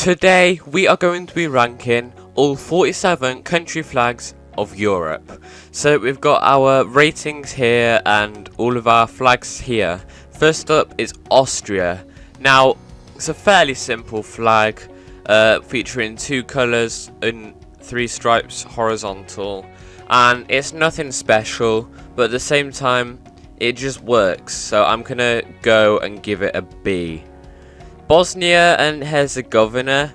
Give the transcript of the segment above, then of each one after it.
Today we are going to be ranking all 47 country flags of Europe. So we've got our ratings here and all of our flags here. First up is Austria. Now it's a fairly simple flag, featuring two colours and three stripes horizontal, and it's nothing special, but at the same time it just works, so I'm gonna go and give it a B. Bosnia and Herzegovina,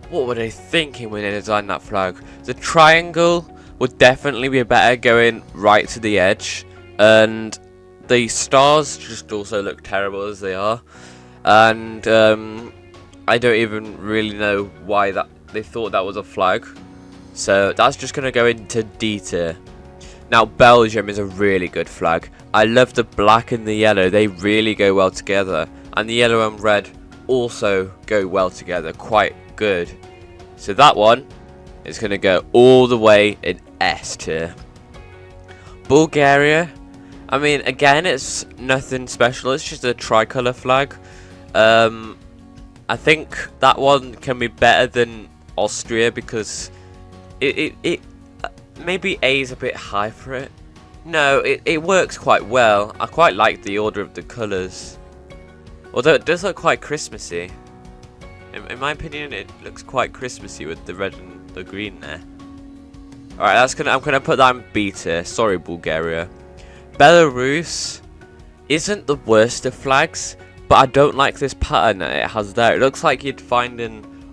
what were they thinking when they designed that flag? The triangle would definitely be better going right to the edge, and the stars just also look terrible as they are, and I don't even really know why that they thought that was a flag, so that's just going to go into D tier. Now Belgium is a really good flag. I love the black and the yellow, they really go well together, and the yellow and red also go well together, quite good. So that one is going to go all the way in S tier. Bulgaria, I mean, again, it's nothing special, it's just a tricolour flag. I think that one can be better than Austria because it maybe A is a bit high for it. No, it works quite well. I quite like the order of the colours. Although it does look quite Christmassy. In my opinion, it looks quite Christmassy with the red and the green there. Alright, I'm gonna put that in B tier. Sorry, Bulgaria. Belarus isn't the worst of flags, but I don't like this pattern that it has there. It looks like you'd find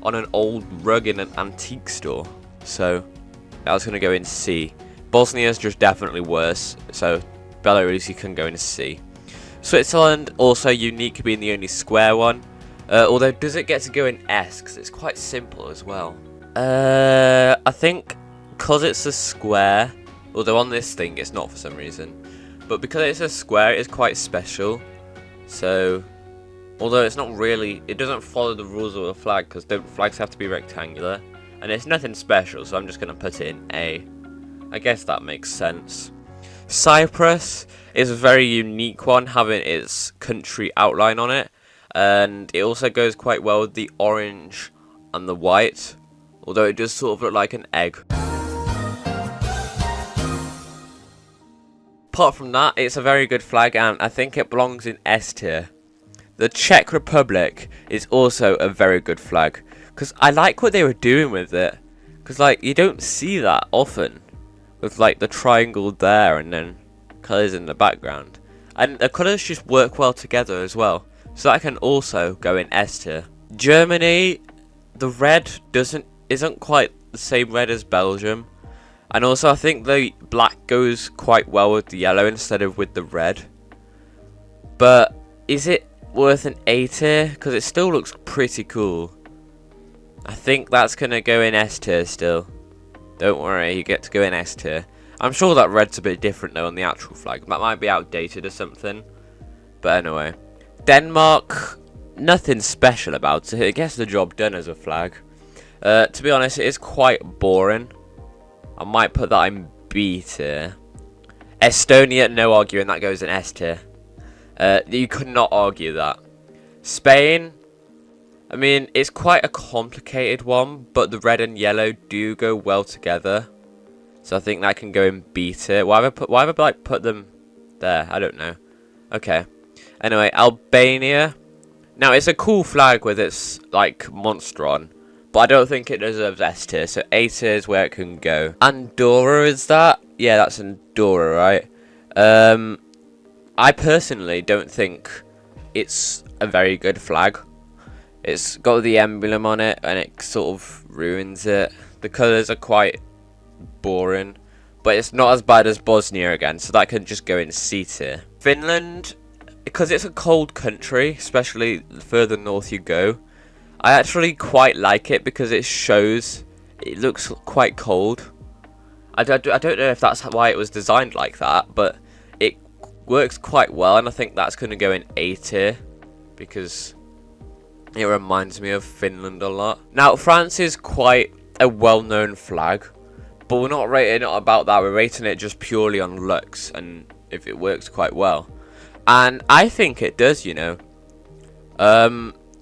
on an old rug in an antique store. So that's gonna go in C. Bosnia is just definitely worse, so Belarus you can go in C. Switzerland, also unique being the only square one. Although, does it get to go in S? Because it's quite simple as well. I think because it's a square, although on this thing it's not for some reason, but because it's a square, it's quite special. So, although it's not really, it doesn't follow the rules of the flag, because the flags have to be rectangular, and it's nothing special, so I'm just going to put it in A. I guess that makes sense. Cyprus is a very unique one, having its country outline on it, and it also goes quite well with the orange and the white, although it does sort of look like an egg. Apart from that, it's a very good flag, and I think it belongs in S tier. The Czech Republic is also a very good flag, because I like what they were doing with it, because like you don't see that often, with like the triangle there and then colours in the background, and the colours just work well together as well, so that can also go in S tier. Germany, the red isn't quite the same red as Belgium, and also I think the black goes quite well with the yellow instead of with the red, but is it worth an A tier? Because it still looks pretty cool. I think that's gonna go in S tier still. Don't worry, you get to go in S tier. I'm sure that red's a bit different though on the actual flag. That might be outdated or something. But anyway. Denmark, nothing special about it. It gets the job done as a flag. To be honest, it is quite boring. I might put that in B tier. Estonia, no arguing, that goes in S tier. You could not argue that. Spain, I mean, it's quite a complicated one, but the red and yellow do go well together. So I think that can go in B tier. Why have I like put them there? I don't know. Okay. Anyway, Albania. Now it's a cool flag with its like monster on, but I don't think it deserves S tier. So A tier is where it can go. Andorra, is that? Yeah, that's Andorra, right? I personally don't think it's a very good flag. It's got the emblem on it and it sort of ruins it. The colours are quite boring, but it's not as bad as Bosnia again, so that can just go in C tier. Finland, because it's a cold country, especially the further north you go, I actually quite like it because it shows it looks quite cold. I don't know if that's why it was designed like that, but it works quite well, and I think that's going to go in A tier because it reminds me of Finland a lot. Now, France is quite a well-known flag, but we're not rating it about that. We're rating it just purely on looks and if it works quite well. And I think it does, you know.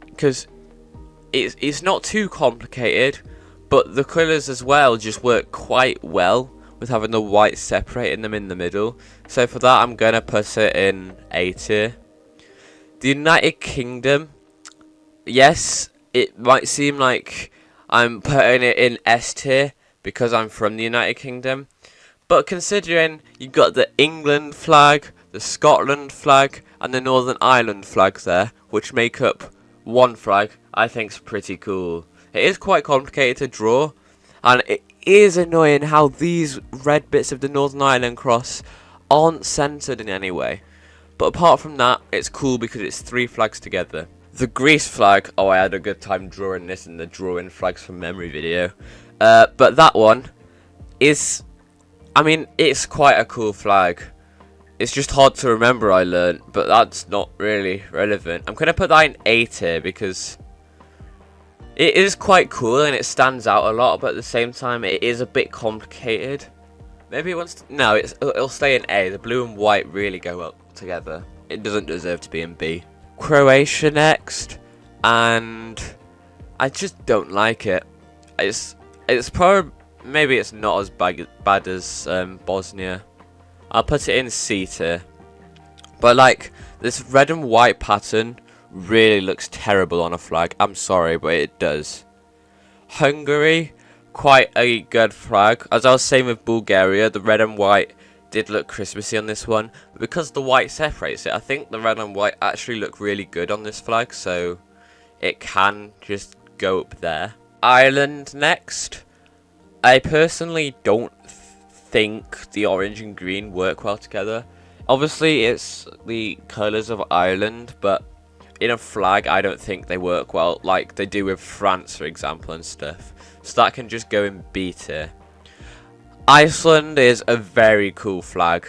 Because it's not too complicated, but the colours as well just work quite well with having the white separating them in the middle. So for that, I'm gonna put it in A tier. The United Kingdom, yes, it might seem like I'm putting it in S tier because I'm from the United Kingdom, but considering you've got the England flag, the Scotland flag, and the Northern Ireland flags there, which make up one flag, I think's pretty cool. It is quite complicated to draw, and it is annoying how these red bits of the Northern Ireland cross aren't centered in any way. But apart from that, it's cool because it's 3 flags together. The Greece flag, oh, I had a good time drawing this in the drawing flags from memory video. But that one is, I mean, it's quite a cool flag. It's just hard to remember, I learned, but that's not really relevant. I'm going to put that in A tier because it is quite cool and it stands out a lot, but at the same time, it is a bit complicated. Maybe it wants to, no, it'll stay in A. The blue and white really go well together. It doesn't deserve to be in B. Croatia next, and I just don't like it. It's probably, maybe it's not as bad as Bosnia. I'll put it in C tier. But like, this red and white pattern really looks terrible on a flag. I'm sorry, but it does. Hungary, quite a good flag. As I was saying with Bulgaria, the red and white did look Christmassy on this one. But because the white separates it, I think the red and white actually look really good on this flag. So it can just go up there. Ireland next. I personally don't think the orange and green work well together. Obviously, it's the colours of Ireland, but in a flag, I don't think they work well like they do with France, for example, and stuff. So that can just go in B tier. Iceland is a very cool flag.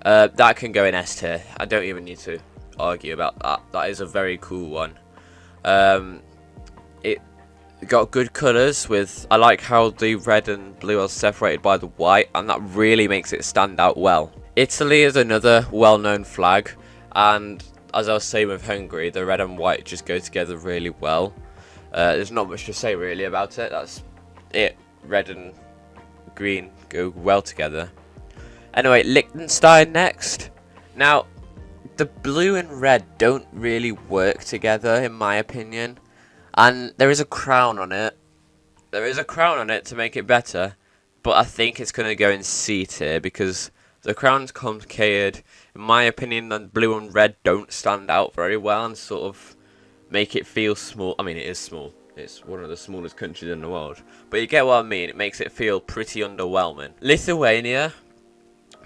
That can go in S tier. I don't even need to argue about that. That is a very cool one. It got good colours with, I like how the red and blue are separated by the white, and that really makes it stand out well. Italy is another well-known flag, and as I was saying with Hungary, the red and white just go together really well. There's not much to say really about it. That's it. Red and green go well together. Anyway, Liechtenstein next. Now, the blue and red don't really work together in my opinion. And there is a crown on it. There is a crown on it to make it better. But I think it's going to go in C tier because the crown's complicated. In my opinion, the blue and red don't stand out very well and sort of make it feel small. I mean, it is small. It's one of the smallest countries in the world. But you get what I mean. It makes it feel pretty underwhelming. Lithuania,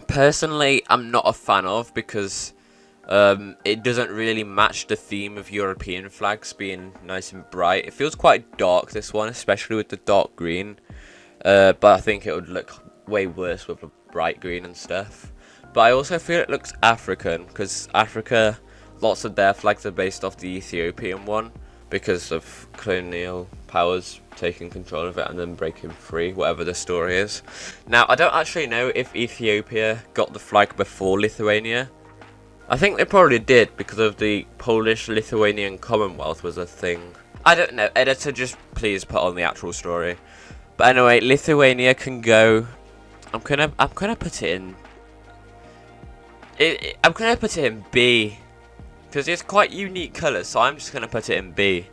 personally, I'm not a fan of because it doesn't really match the theme of European flags being nice and bright. It feels quite dark, this one, especially with the dark green. But I think it would look way worse with the bright green and stuff. But I also feel it looks African, because Africa, lots of their flags are based off the Ethiopian one, because of colonial powers taking control of it and then breaking free, whatever the story is. Now, I don't actually know if Ethiopia got the flag before Lithuania. I think they probably did, because of the Polish-Lithuanian Commonwealth was a thing. I don't know, editor, just please put on the actual story. But anyway, Lithuania can go. I'm gonna put it in. I'm gonna put it in B, because it's quite unique colours. So I'm just gonna put it in B.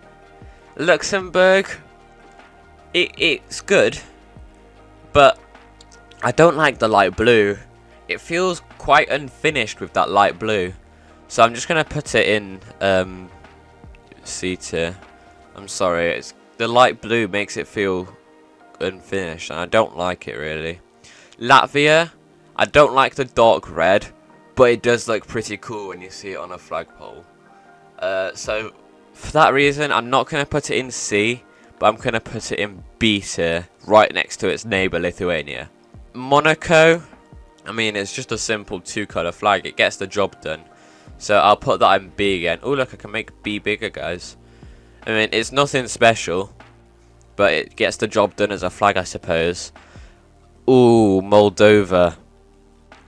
Luxembourg, it's good, but I don't like the light blue. It feels quite unfinished with that light blue, so I'm just gonna put it in C tier. I'm sorry, it's the light blue makes it feel unfinished, and I don't like it really. Latvia, I don't like the dark red, but it does look pretty cool when you see it on a flagpole. So for that reason, I'm not gonna put it in C, but I'm gonna put it in B tier, right next to its neighbour Lithuania. Monaco, I mean, it's just a simple 2-colour flag. It gets the job done. So I'll put that in B again. Oh, look, I can make B bigger, guys. I mean, it's nothing special, but it gets the job done as a flag, I suppose. Ooh, Moldova.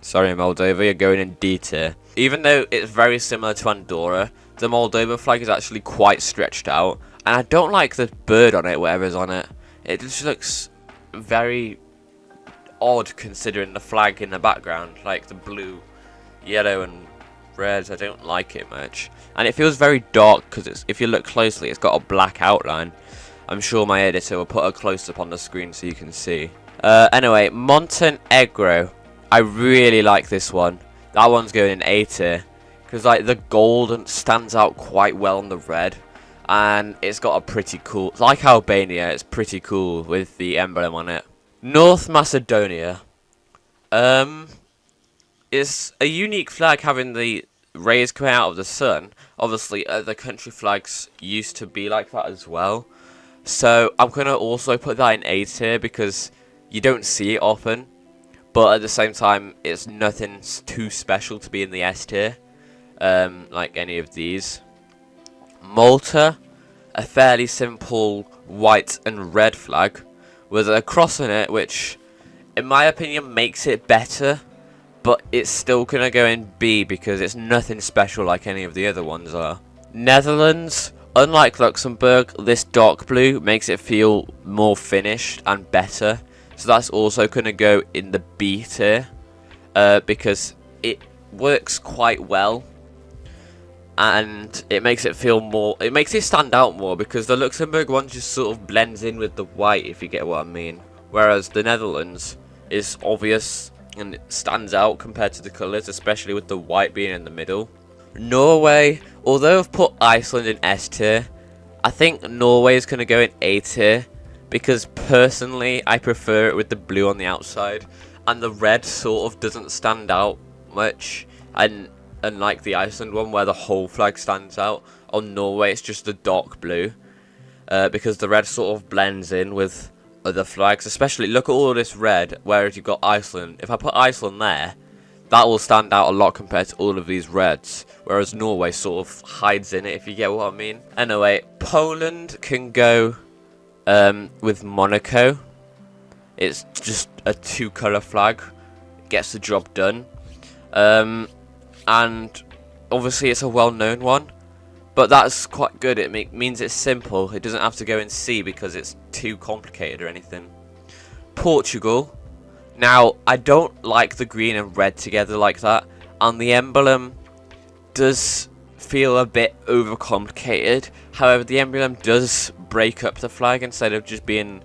Sorry, Moldova, you're going in D tier. Even though it's very similar to Andorra, the Moldova flag is actually quite stretched out, And I don't like the bird on it, whatever's on it. It just looks very odd considering the flag in the background, like the blue, yellow and red. I don't like it much. And it feels very dark because if you look closely, it's got a black outline. I'm sure my editor will put a close-up on the screen so you can see. Anyway, Montenegro. I really like this one. That one's going in A tier. Because like the gold stands out quite well on the red. And it's got a pretty cool... Like Albania, it's pretty cool with the emblem on it. North Macedonia. It's a unique flag having the rays coming out of the sun. Obviously, the country flags used to be like that as well. So I'm going to also put that in A tier because you don't see it often. But at the same time, it's nothing too special to be in the S tier. Like any of these. Malta, a fairly simple white and red flag with a cross on it, which in my opinion makes it better. But it's still going to go in B because it's nothing special like any of the other ones are. Netherlands. Unlike Luxembourg, this dark blue makes it feel more finished and better. So that's also going to go in the B tier. Because it works quite well. And it makes it feel more... It makes it stand out more because the Luxembourg one just sort of blends in with the white, if you get what I mean. Whereas the Netherlands is obvious and it stands out compared to the colours, especially with the white being in the middle. Norway, although I've put Iceland in S tier, I think Norway is going to go in A tier because personally I prefer it with the blue on the outside and the red sort of doesn't stand out much, and unlike the Iceland one where the whole flag stands out, on Norway it's just the dark blue because the red sort of blends in with other flags. Especially look at all this red, whereas you've got Iceland. If I put Iceland there, that will stand out a lot compared to all of these reds, whereas Norway sort of hides in it, if you get what I mean. Anyway, Poland can go with Monaco. It's just a two-colour flag. It gets the job done. And obviously it's a well-known one, but that's quite good. It means it's simple. It doesn't have to go in C because it's too complicated or anything. Portugal. Now, I don't like the green and red together like that, and the emblem does feel a bit overcomplicated. However, the emblem does break up the flag instead of just being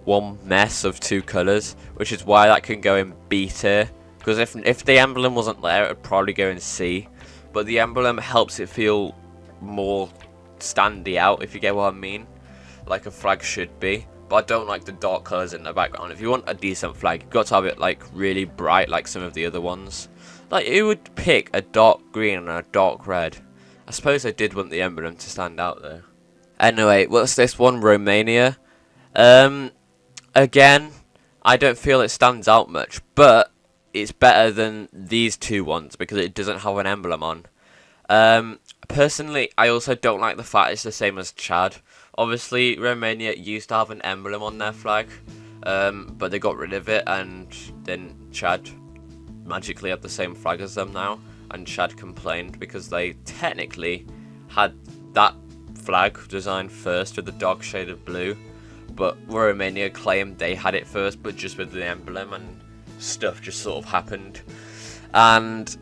one mess of two colours, which is why that can go in B tier. Because if the emblem wasn't there, it would probably go in C. But the emblem helps it feel more standy out, if you get what I mean. Like a flag should be. But I don't like the dark colours in the background. If you want a decent flag, you've got to have it like really bright like some of the other ones. Like, who would pick a dark green and a dark red? I suppose I did want the emblem to stand out though. Anyway, what's this one? Romania. Again, I don't feel it stands out much, but it's better than these two ones because it doesn't have an emblem on. Personally, I also don't like the fact it's the same as Chad. Obviously, Romania used to have an emblem on their flag, but they got rid of it, and then Chad magically have the same flag as them now, and Chad complained because they technically had that flag designed first with the dark shade of blue, but Romania claimed they had it first, but just with the emblem, and stuff just sort of happened. And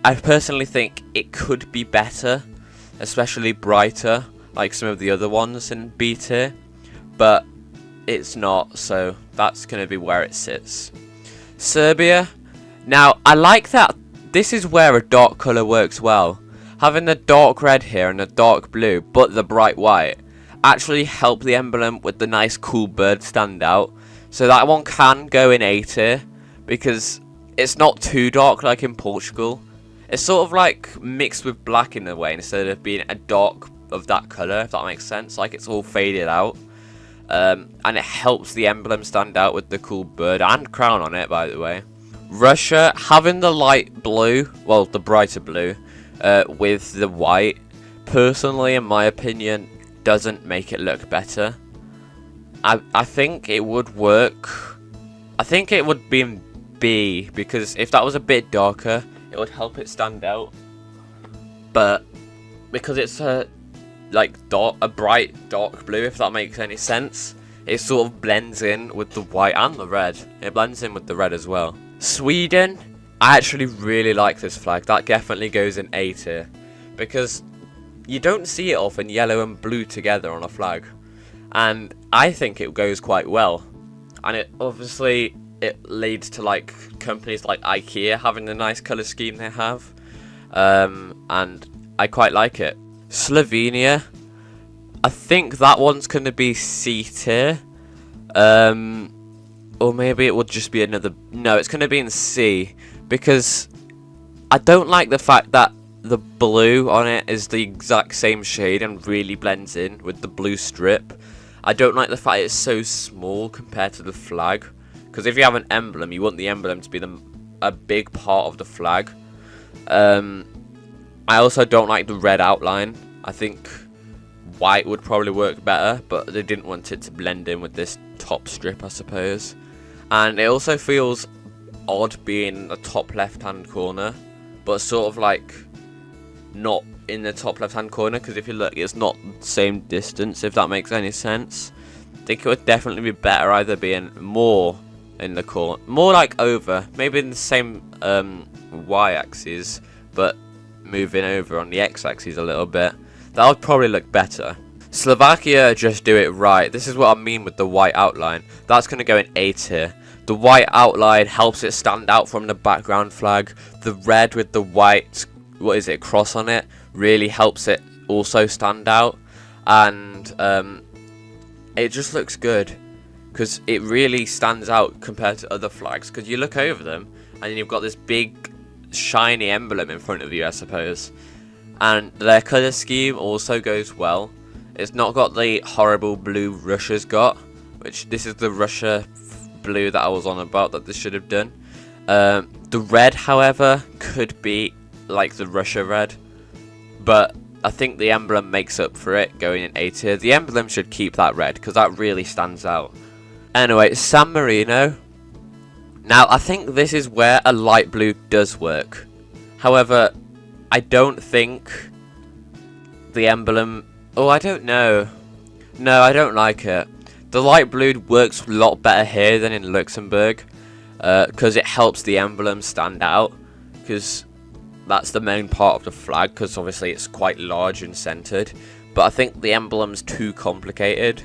I personally think it could be better, especially brighter, like some of the other ones in B tier, but it's not, so that's going to be where it sits. Serbia. Now, I like that this is where a dark colour works well. Having the dark red here and the dark blue, but the bright white, actually help the emblem with the nice cool bird stand out. So that one can go in A tier, because it's not too dark like in Portugal. It's sort of like mixed with black in a way, instead of being a dark of that colour, if that makes sense. Like, it's all faded out. And it helps the emblem stand out with the cool bird and crown on it, by the way. Russia, having the light blue, well, the brighter blue, with the white, personally, in my opinion, doesn't make it look better. I think it would work. I think it would be in B, because if that was a bit darker, it would help it stand out. But because it's a like a bright dark blue, if that makes any sense. It sort of blends in with the white and the red. It blends in with the red as well. Sweden, I actually really like this flag. That definitely goes in A tier, because you don't see it often yellow and blue together on a flag, and I think it goes quite well. And it obviously it leads to like companies like IKEA having the nice colour scheme they have, and I quite like it. Slovenia, I think that one's going to be C tier, or maybe it would just be another. No, it's going to be in C, because I don't like the fact that the blue on it is the exact same shade and really blends in with the blue strip. I don't like the fact it's so small compared to the flag, because if you have an emblem, you want the emblem to be a big part of the flag. I also don't like the red outline. I think white would probably work better, but they didn't want it to blend in with this top strip, I suppose. And it also feels odd being in the top left hand corner, but sort of like not in the top left hand corner, because if you look, it's not the same distance, if that makes any sense. I think it would definitely be better either being more in the corner, more like over, maybe in the same y-axis, but moving over on the x-axis a little bit. That would probably look better. Slovakia just do it right. This is what I mean with the white outline. That's going to go in A tier. The white outline helps it stand out from the background flag. The red with the white, what is it, cross on it, really helps it also stand out. And it just looks good, because it really stands out compared to other flags. Because you look over them, and then you've got this big, shiny emblem in front of you, I suppose. And their colour scheme also goes well. It's not got the horrible blue Russia's got, which this is the Russia blue that I was on about that this should have done. The red, however, could be like the Russia red, but I think the emblem makes up for it going in A tier. The emblem should keep that red, because that really stands out. Anyway, San Marino. Now, I think this is where a light blue does work. However, I don't think the emblem... Oh, I don't know. No, I don't like it. The light blue works a lot better here than in Luxembourg, because it helps the emblem stand out, because that's the main part of the flag, because obviously it's quite large and centered. But I think the emblem's too complicated,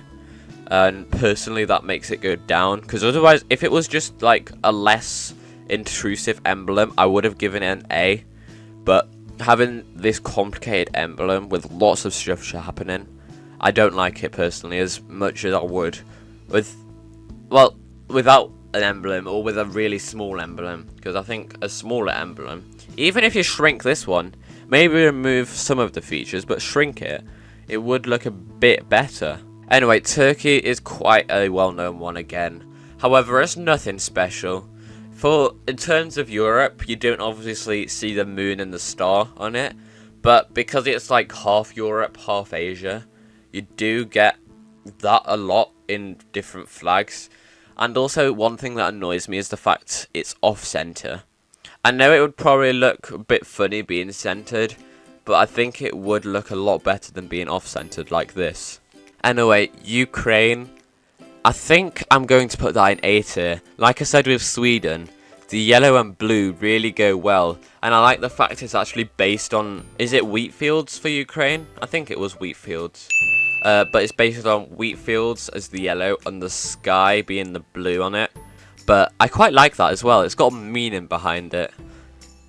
and personally that makes it go down, because otherwise, if it was just like a less intrusive emblem, I would have given it an A. But having this complicated emblem with lots of structure happening, I don't like it personally as much as I would without an emblem, or with a really small emblem. Because I think a smaller emblem, even if you shrink this one, maybe remove some of the features but shrink it, it would look a bit better. Anyway, Turkey is quite a well-known one again. However, it's nothing special. In terms of Europe, you don't obviously see the moon and the star on it, but because it's like half Europe, half Asia, you do get that a lot in different flags. And also, one thing that annoys me is the fact it's off-center. I know it would probably look a bit funny being centered, but I think it would look a lot better than being off-centered like this. Anyway, Ukraine. I think I'm going to put that in A tier. Like I said with Sweden, the yellow and blue really go well, and I like the fact it's actually based on, is it wheat fields for Ukraine? I think it was wheat fields. But it's based on wheat fields as the yellow and the sky being the blue on it. But I quite like that as well. It's got a meaning behind it.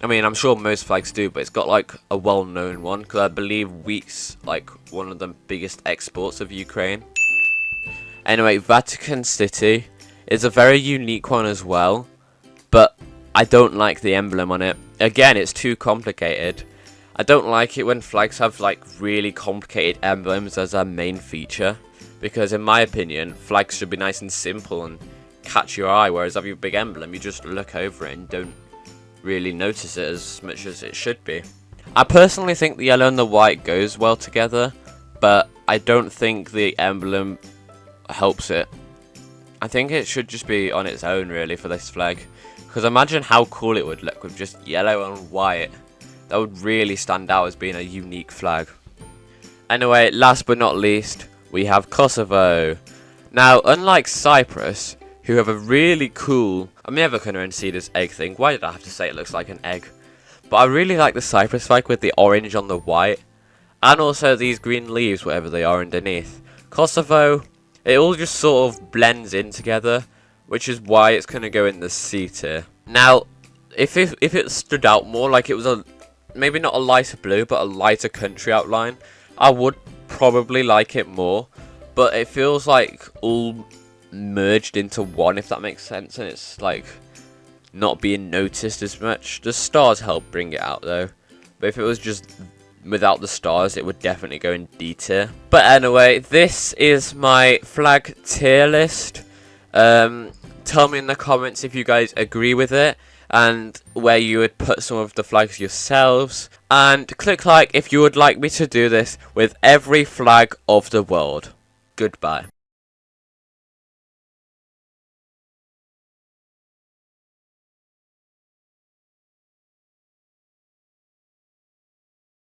I mean, I'm sure most flags do, but it's got like a well-known one, because I believe wheat's like one of the biggest exports of Ukraine. Anyway, Vatican City is a very unique one as well, but I don't like the emblem on it. Again, it's too complicated. I don't like it when flags have like really complicated emblems as a main feature, because in my opinion, flags should be nice and simple and catch your eye, whereas if you have a big emblem, you just look over it and don't really notice it as much as it should be. I personally think the yellow and the white goes well together, but I don't think the emblem helps it. I think it should just be on its own really for this flag, because imagine how cool it would look with just yellow and white. That would really stand out as being a unique flag. Anyway, last but not least, we have Kosovo. Now, unlike Cyprus, who have a really cool... I'm never going to see this egg thing. Why did I have to say it looks like an egg? But I really like the Cyprus flag with the orange on the white. And also these green leaves, whatever they are underneath. Kosovo, it all just sort of blends in together, which is why it's going to go in the C tier. Now, if it stood out more, like it was a... maybe not a lighter blue, but a lighter country outline, I would probably like it more. But it feels like all merged into one, if that makes sense, and it's like not being noticed as much. The stars help bring it out though, but if it was just without the stars, it would definitely go in D tier. But anyway, this is my flag tier list. Tell me in the comments if you guys agree with it and where you would put some of the flags yourselves, and click like if you would like me to do this with every flag of the world. Goodbye.